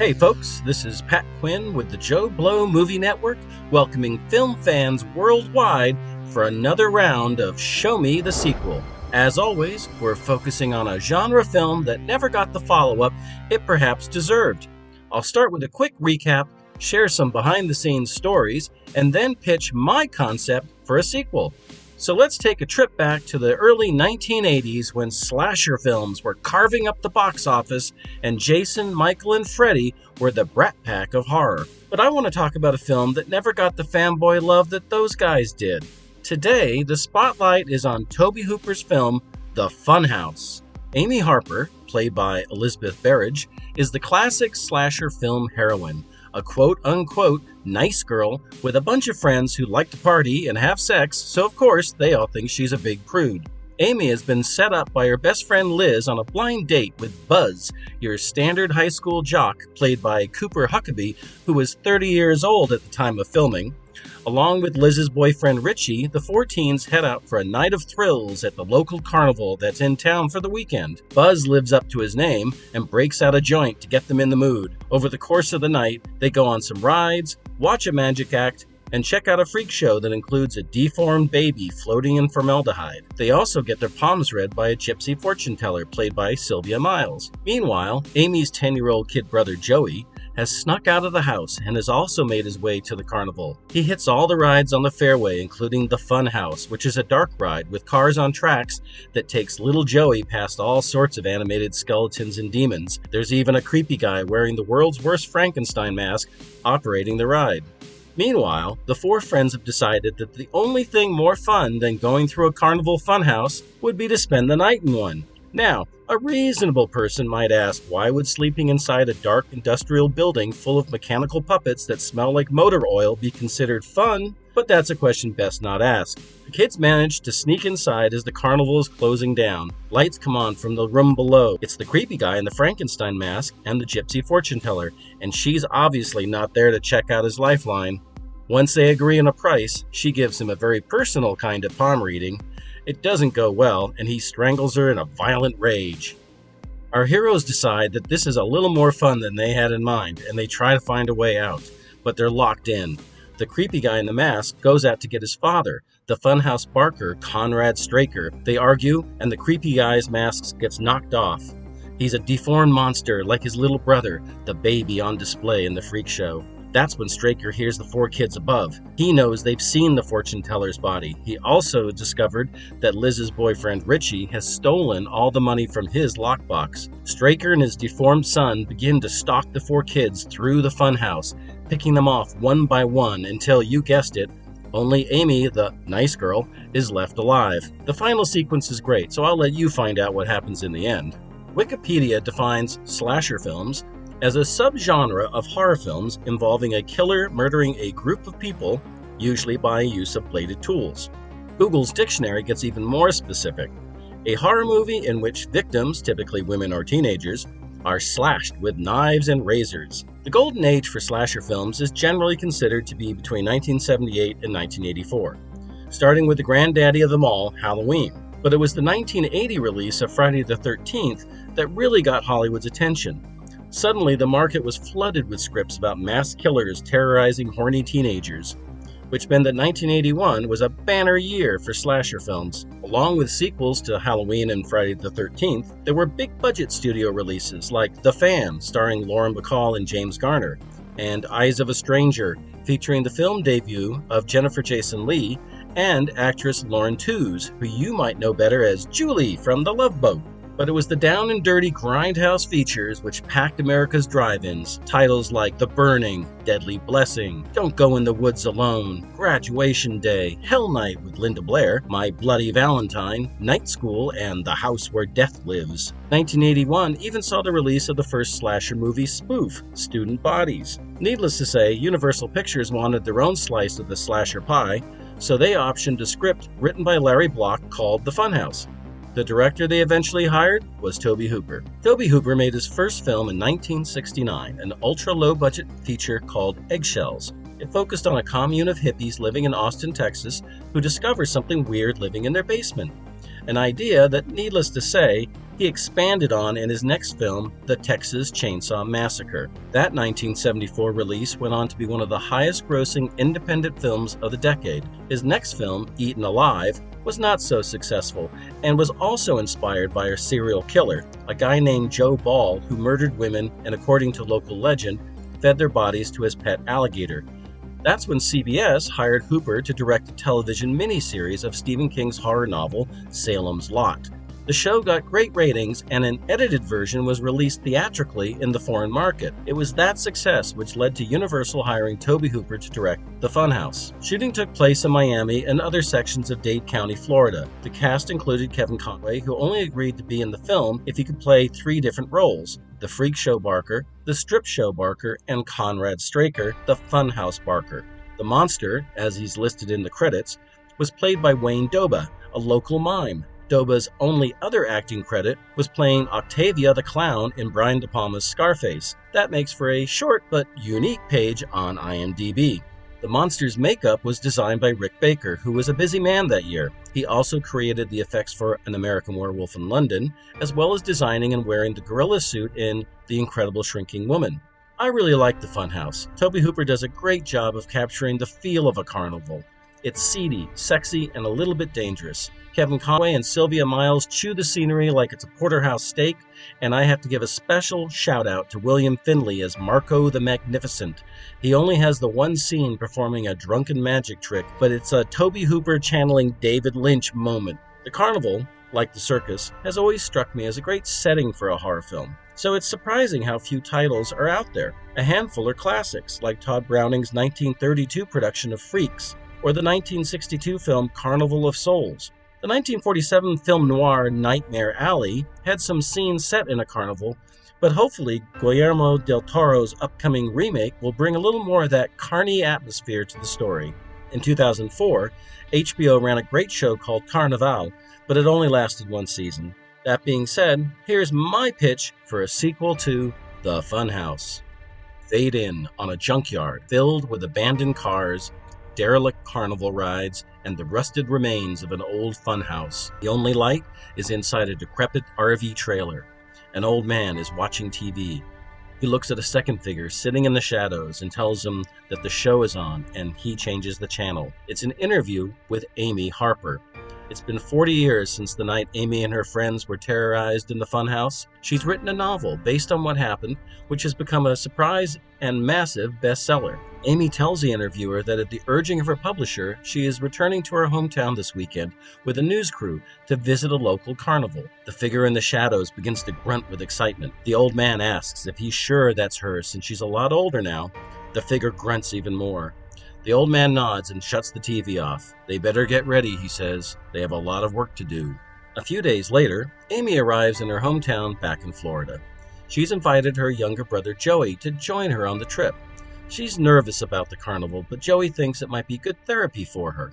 Hey folks, this is Pat Quinn with the JoBlo Movie Network, welcoming film fans worldwide for another round of Show Me the Sequel. As always, we're focusing on a genre film that never got the follow-up it perhaps deserved. I'll start with a quick recap, share some behind-the-scenes stories, and then pitch my concept for a sequel. So let's take a trip back to the early 1980s when slasher films were carving up the box office and Jason, Michael, and Freddy were the Brat Pack of Horror. But I want to talk about a film that never got the fanboy love that those guys did. Today, the spotlight is on Tobe Hooper's film, The Funhouse. Amy Harper, played by Elizabeth Berge, is the classic slasher film heroine. A quote-unquote nice girl with a bunch of friends who like to party and have sex, so of course they all think she's a big prude. Amy has been set up by her best friend Liz on a blind date with Buzz, your standard high school jock played by Cooper Huckabee, who was 30 years old at the time of filming. Along with Liz's boyfriend Richie, the four teens head out for a night of thrills at the local carnival that's in town for the weekend. Buzz lives up to his name and breaks out a joint to get them in the mood. Over the course of the night, they go on some rides, watch a magic act, and check out a freak show that includes a deformed baby floating in formaldehyde. They also get their palms read by a gypsy fortune teller played by Sylvia Miles. Meanwhile, Amy's 10-year-old kid brother Joey has snuck out of the house and has also made his way to the carnival. He hits all the rides on the fairway, including the Funhouse, which is a dark ride with cars on tracks that takes little Joey past all sorts of animated skeletons and demons. There's even a creepy guy wearing the world's worst Frankenstein mask operating the ride. Meanwhile, the four friends have decided that the only thing more fun than going through a carnival funhouse would be to spend the night in one. Now, a reasonable person might ask, why would sleeping inside a dark industrial building full of mechanical puppets that smell like motor oil be considered fun? But that's a question best not asked. The kids manage to sneak inside as the carnival is closing down. Lights come on from the room below. It's the creepy guy in the Frankenstein mask and the gypsy fortune teller, and she's obviously not there to check out his lifeline. Once they agree on a price, she gives him a very personal kind of palm reading. It doesn't go well, and he strangles her in a violent rage. Our heroes decide that this is a little more fun than they had in mind, and they try to find a way out, but they're locked in. The creepy guy in the mask goes out to get his father, the funhouse barker Conrad Straker. They argue, and the creepy guy's mask gets knocked off. He's a deformed monster like his little brother, the baby on display in the freak show. That's when Straker hears the four kids above. He knows they've seen the fortune teller's body. He also discovered that Liz's boyfriend Richie has stolen all the money from his lockbox. Straker and his deformed son begin to stalk the four kids through the funhouse, picking them off one by one until, you guessed it, only Amy, the nice girl, is left alive. The final sequence is great, so I'll let you find out what happens in the end. Wikipedia defines slasher films as a subgenre of horror films involving a killer murdering a group of people, usually by use of bladed tools. Google's dictionary gets even more specific. A horror movie in which victims, typically women or teenagers, are slashed with knives and razors. The golden age for slasher films is generally considered to be between 1978 and 1984, starting with the granddaddy of them all, Halloween. But it was the 1980 release of Friday the 13th that really got Hollywood's attention. Suddenly, the market was flooded with scripts about mass killers terrorizing horny teenagers, which meant that 1981 was a banner year for slasher films. Along with sequels to Halloween and Friday the 13th, there were big-budget studio releases like The Fan, starring Lauren Bacall and James Garner, and Eyes of a Stranger, featuring the film debut of Jennifer Jason Leigh and actress Lauren Toos, who you might know better as Julie from The Love Boat. But it was the down and dirty grindhouse features which packed America's drive-ins. Titles like The Burning, Deadly Blessing, Don't Go in the Woods Alone, Graduation Day, Hell Night with Linda Blair, My Bloody Valentine, Night School, and The House Where Death Lives. 1981 even saw the release of the first slasher movie spoof, Student Bodies. Needless to say, Universal Pictures wanted their own slice of the slasher pie, so they optioned a script written by Larry Block called The Funhouse. The director they eventually hired was Tobe Hooper. Tobe Hooper made his first film in 1969, an ultra-low-budget feature called Eggshells. It focused on a commune of hippies living in Austin, Texas, who discover something weird living in their basement. An idea that, needless to say, he expanded on in his next film, The Texas Chainsaw Massacre. That 1974 release went on to be one of the highest-grossing independent films of the decade. His next film, Eaten Alive, was not so successful, and was also inspired by a serial killer, a guy named Joe Ball who murdered women and, according to local legend, fed their bodies to his pet alligator. That's when CBS hired Hooper to direct a television miniseries of Stephen King's horror novel, Salem's Lot. The show got great ratings, and an edited version was released theatrically in the foreign market. It was that success which led to Universal hiring Tobe Hooper to direct The Funhouse. Shooting took place in Miami and other sections of Dade County, Florida. The cast included Kevin Conway, who only agreed to be in the film if he could play 3 different roles: the freak show Barker, the strip show Barker, and Conrad Straker, the Funhouse Barker. The monster, as he's listed in the credits, was played by Wayne Doba, a local mime. Doba's only other acting credit was playing Octavia the Clown in Brian De Palma's Scarface. That makes for a short but unique page on IMDb. The monster's makeup was designed by Rick Baker, who was a busy man that year. He also created the effects for An American Werewolf in London, as well as designing and wearing the gorilla suit in The Incredible Shrinking Woman. I really like The Funhouse. Tobe Hooper does a great job of capturing the feel of a carnival. It's seedy, sexy, and a little bit dangerous. Kevin Conway and Sylvia Miles chew the scenery like it's a porterhouse steak, and I have to give a special shout-out to William Finley as Marco the Magnificent. He only has the one scene performing a drunken magic trick, but it's a Tobe Hooper channeling David Lynch moment. The carnival, like the circus, has always struck me as a great setting for a horror film. So it's surprising how few titles are out there. A handful are classics, like Todd Browning's 1932 production of Freaks, or the 1962 film Carnival of Souls. The 1947 film noir Nightmare Alley had some scenes set in a carnival, but hopefully Guillermo del Toro's upcoming remake will bring a little more of that carny atmosphere to the story. In 2004, HBO ran a great show called Carnival, but it only lasted 1 season. That being said, here's my pitch for a sequel to The Funhouse. Fade in on a junkyard filled with abandoned cars, derelict carnival rides, and the rusted remains of an old funhouse. The only light is inside a decrepit RV trailer. An old man is watching TV. He looks at a second figure sitting in the shadows and tells him that the show is on, and he changes the channel. It's an interview with Amy Harper. It's been 40 years since the night Amy and her friends were terrorized in the funhouse. She's written a novel based on what happened, which has become a surprise and massive bestseller. Amy tells the interviewer that at the urging of her publisher, she is returning to her hometown this weekend with a news crew to visit a local carnival. The figure in the shadows begins to grunt with excitement. The old man asks if he's sure that's her since she's a lot older now. The figure grunts even more. The old man nods and shuts the TV off. They better get ready, he says. They have a lot of work to do. A few days later, Amy arrives in her hometown back in Florida. She's invited her younger brother Joey to join her on the trip. She's nervous about the carnival, but Joey thinks it might be good therapy for her.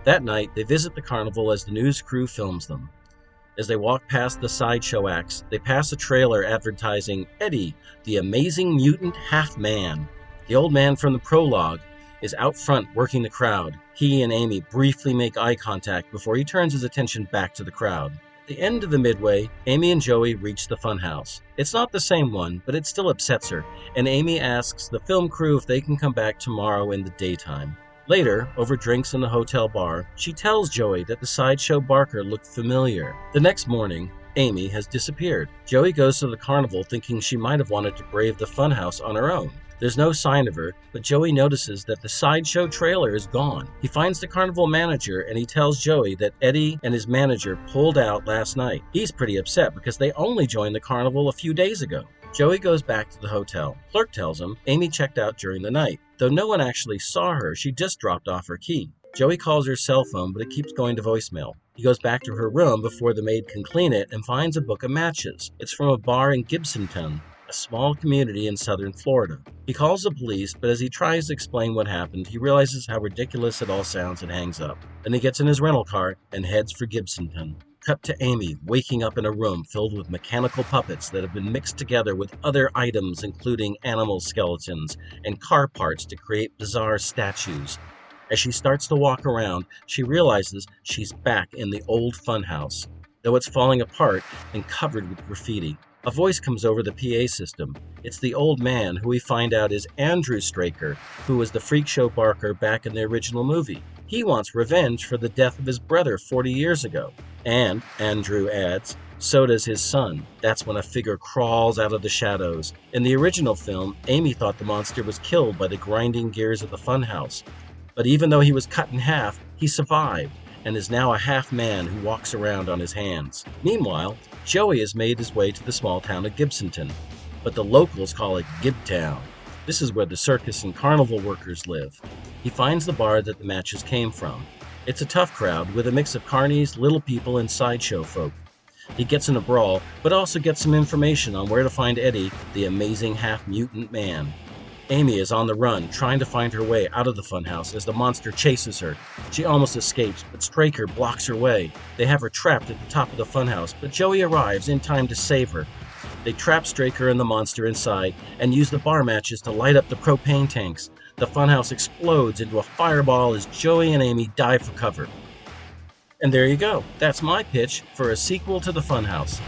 That night, they visit the carnival as the news crew films them. As they walk past the sideshow acts, they pass a trailer advertising Eddie, the amazing mutant half-man. The old man from the prologue is out front working the crowd. He and Amy briefly make eye contact before he turns his attention back to the crowd. At the end of the midway, Amy and Joey reach the funhouse. It's not the same one, but it still upsets her, and Amy asks the film crew if they can come back tomorrow in the daytime. Later, over drinks in the hotel bar, she tells Joey that the sideshow Barker looked familiar. The next morning, Amy has disappeared. Joey goes to the carnival thinking she might have wanted to brave the funhouse on her own. There's no sign of her, but Joey notices that the sideshow trailer is gone. He finds the carnival manager and he tells Joey that Eddie and his manager pulled out last night. He's pretty upset because they only joined the carnival a few days ago. Joey goes back to the hotel. Clerk tells him Amy checked out during the night. Though no one actually saw her, she just dropped off her key. Joey calls her cell phone, but it keeps going to voicemail. He goes back to her room before the maid can clean it and finds a book of matches. It's from a bar in Gibsonton, a small community in southern Florida. He calls the police, but as he tries to explain what happened, he realizes how ridiculous it all sounds and hangs up. Then he gets in his rental car and heads for Gibsonton. Cut to Amy waking up in a room filled with mechanical puppets that have been mixed together with other items including animal skeletons and car parts to create bizarre statues. As she starts to walk around, she realizes she's back in the old funhouse. though it's falling apart and covered with graffiti. A voice comes over the PA system. It's the old man, who we find out is Andrew Straker, who was the freak show barker back in the original movie. He wants revenge for the death of his brother 40 years ago. And, Andrew adds, so does his son. That's when a figure crawls out of the shadows. In the original film, Amy thought the monster was killed by the grinding gears of the Funhouse. But even though he was cut in half, he survived and is now a half man who walks around on his hands. Meanwhile, Joey has made his way to the small town of Gibsonton, but the locals call it Gibtown. This is where the circus and carnival workers live. He finds the bar that the matches came from. It's a tough crowd with a mix of carnies, little people, and sideshow folk. He gets in a brawl, but also gets some information on where to find Eddie, the amazing half-mutant man. Amy is on the run, trying to find her way out of the funhouse as the monster chases her. She almost escapes, but Straker blocks her way. They have her trapped at the top of the funhouse, but Joey arrives in time to save her. They trap Straker and the monster inside and use the bar matches to light up the propane tanks. The funhouse explodes into a fireball as Joey and Amy dive for cover. And there you go. That's my pitch for a sequel to the Funhouse.